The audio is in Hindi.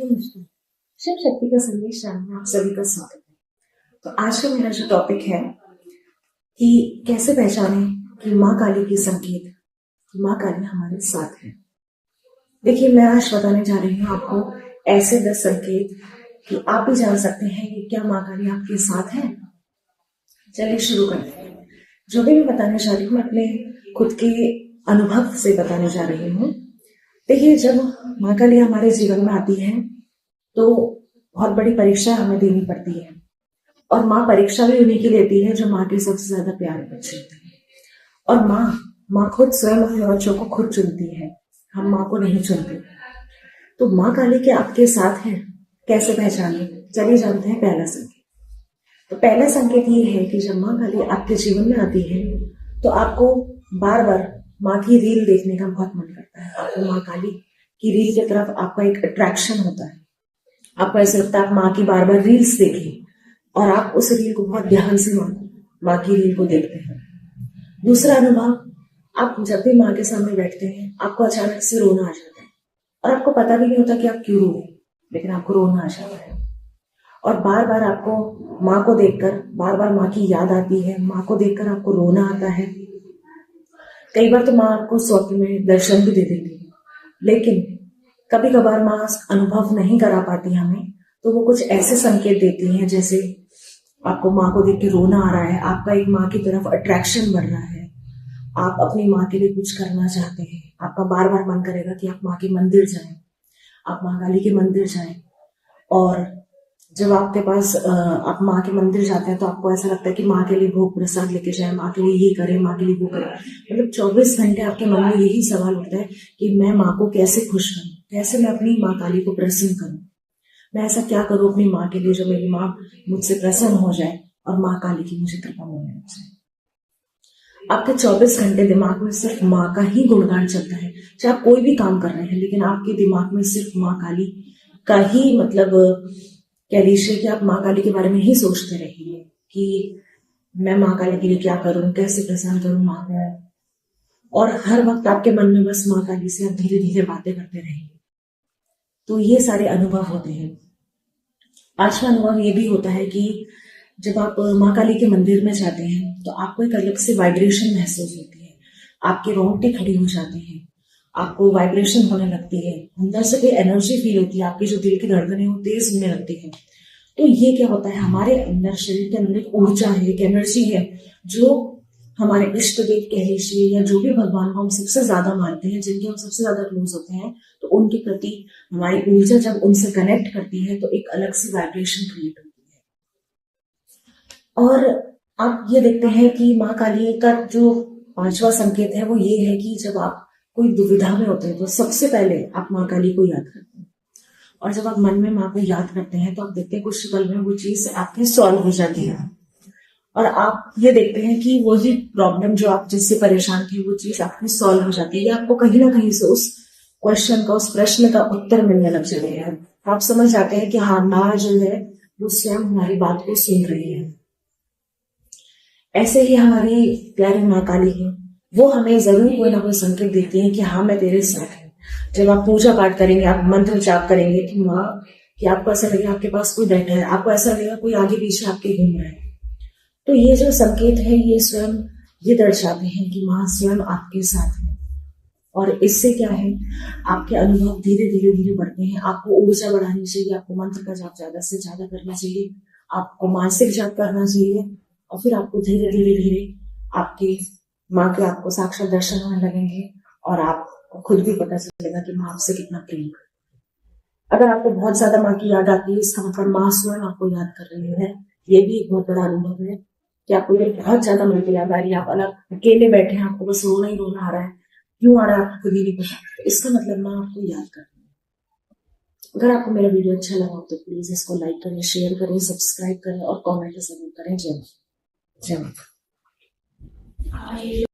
नमस्कार। शिव शक्ति का संदेश चैनल में आप सभी का स्वागत है। तो आज का मेरा जो टॉपिक है कि कैसे पहचाने कि माँ काली के संकेत, कि माँ काली हमारे साथ है। देखिए, मैं आज बताने जा रही हूँ आपको ऐसे 10 संकेत कि आप भी जान सकते हैं कि क्या माँ काली आपके साथ है। चलिए शुरू करते हैं। जो भी मैं बताने जा रही हूँ, मैं अपने खुद के अनुभव से बताने जा रही हूँ। देखिए, जब माँ काली हमारे जीवन में आती है तो बहुत बड़ी परीक्षा हमें देनी पड़ती है, और माँ परीक्षा भी उन्हीं की लेती है जो माँ के सबसे ज्यादा प्यारे बच्चे होते हैं। और माँ खुद स्वयं अपने बच्चों को खुद चुनती है, हम माँ को नहीं चुनते। तो माँ काली के आपके साथ है, कैसे पहचाने? चलिए जानते हैं पहला संकेत। तो पहला संकेत ये है कि जब माँ काली आपके जीवन में आती है तो आपको बार बार माँ की रील देखने का बहुत मन करता है। आपको माँ काली की रील की तरफ आपका एक अट्रैक्शन होता है। आपको ऐसा लगता है आप माँ की बार बार रील्स देखें, और आप उस रील को बहुत ध्यान से माँ की रील को देखते हैं। दूसरा अनुभव, आप जब भी माँ के सामने बैठते हैं आपको अचानक से रोना आ जाता है, और आपको पता भी नहीं होता कि आप क्यों रो रहे हैं, लेकिन आपको रोना आ जाता है। और बार बार आपको माँ को देखकर बार बार माँ की याद आती है, माँ को देखकर आपको रोना आता है। कई बार तो माँ आपको स्वप्न में दर्शन भी दे देती है, लेकिन कभी कभार माँ अनुभव नहीं करा पाती हमें, तो वो कुछ ऐसे संकेत देती हैं, जैसे आपको माँ को देख के रोना आ रहा है, आपका एक माँ की तरफ अट्रैक्शन बढ़ रहा है, आप अपनी माँ के लिए कुछ करना चाहते हैं, आपका बार बार मन करेगा कि आप माँ के मंदिर जाएं, आप माँ काली के मंदिर जाएं। और जब आपके पास आप माँ के मंदिर जाते हैं तो आपको ऐसा लगता है कि माँ के लिए भोग प्रसाद लेके जाए, माँ के लिए ये करें, माँ के लिए वो करें। मतलब 24 घंटे आपके मन में यही सवाल उठता है कि मैं माँ को कैसे खुश करूं, कैसे मैं अपनी माँ काली को प्रसन्न करूं, मैं ऐसा क्या करूं अपनी माँ के लिए जो मेरी माँ मुझसे प्रसन्न हो जाए और माँ काली की मुझे कृपा मिलने लग जाए। आपके 24 घंटे दिमाग में सिर्फ माँ का ही गुणगान चलता है। चाहे आप कोई भी काम कर रहे हैं, लेकिन आपके दिमाग में सिर्फ माँ काली का ही, मतलब कह लीजिए कि आप माँ काली के बारे में ही सोचते रहिए कि मैं माँ काली के लिए क्या करूं, कैसे प्रसन्न करूं माँ को। और हर वक्त आपके मन में बस माँ काली से आप धीरे धीरे बातें करते रहिए। तो ये सारे अनुभव होते हैं। पांचवा अनुभव ये भी होता है कि जब आप माँ काली के मंदिर में जाते हैं तो आपको एक अलग से वाइब्रेशन महसूस होती है, आपके रोंगटे खड़ी हो जाते हैं, आपको वाइब्रेशन होने लगती है, अंदर से कोई एनर्जी फील होती है, आपकी जो दिल की धड़कनें वो तेज होने लगती है। तो ये क्या होता है, हमारे अंदर, शरीर के अंदर एक ऊर्जा है, एक एनर्जी है, जो हमारे इष्ट देव कह लीजिए या जो भी भगवान को हम सबसे ज्यादा मानते हैं, जिनके हम सबसे ज्यादा क्लोज होते हैं, तो उनके प्रति हमारी ऊर्जा जब उनसे कनेक्ट करती है तो एक अलग सी वाइब्रेशन क्रिएट होती है। और आप ये देखते हैं कि माँ काली का जो पांचवा संकेत है वो ये है कि जब आप कोई दुविधा में होते हैं तो सबसे पहले आप माँ काली को याद करते हैं, और जब आप मन में माँ को याद करते हैं तो आप देखते हैं कुछ पल में वो चीज आपकी सॉल्व हो जाती है, और आप ये देखते हैं कि वो ही प्रॉब्लम जो आप जिससे परेशान थे वो चीज आपकी सॉल्व हो जाती है, या आपको कहीं ना कहीं से उस क्वेश्चन का, उस प्रश्न का उत्तर मिलने लग जाता है। आप समझ जाते हैं कि हाँ, माँ जो है वो स्वयं हमारी बात को सुन रही है। ऐसे ही हमारी प्यारी माँ काली है, वो हमें जरूर कोई ना कोई संकेत देती है कि हाँ, मैं तेरे साथ हूँ। जब आप पूजा पाठ करेंगे, आप मंत्र जाप करेंगे कि माँ, कि आपको ऐसा लगेगा आपके पास कोई बैठा है, आपको ऐसा लगेगा कोई आगे पीछे आपके घूम रहा है। तो ये जो संकेत है ये स्वयं ये दर्शाते हैं कि माँ स्वयं आपके साथ है। और इससे क्या है, आपके अनुभव धीरे धीरे धीरे बढ़ते हैं। आपको ऊर्जा बढ़ानी चाहिए, आपको मंत्र का जाप ज्यादा से ज्यादा करना चाहिए, आपको मानसिक जाप करना चाहिए, और फिर आपको धीरे धीरे धीरे आपकी माँ के आपको साक्षात दर्शन होने लगेंगे, और आपको खुद भी पता चलेगा कि माँ आपसे कितना प्रेम करती है। अगर आपको बहुत ज्यादा माँ की याद आती है, इसका मतलब माँ स्वयं आपको याद कर रही है। ये भी एक बहुत बड़ा अनुभव है कि आपको बहुत ज्यादा माँ की याद आ रही है, आप अलग अकेले बैठे हैं, आपको बस रोना ही रोना आ रहा है, क्यों आ रहा है आपको खुद ही नहीं पता, तो इसका मतलब माँ आपको याद कर रही है। अगर आपको मेरा वीडियो अच्छा लगा तो प्लीज इसको लाइक करें, शेयर करें, सब्सक्राइब करें और कमेंट जरूर करें। जय माता। जय माता।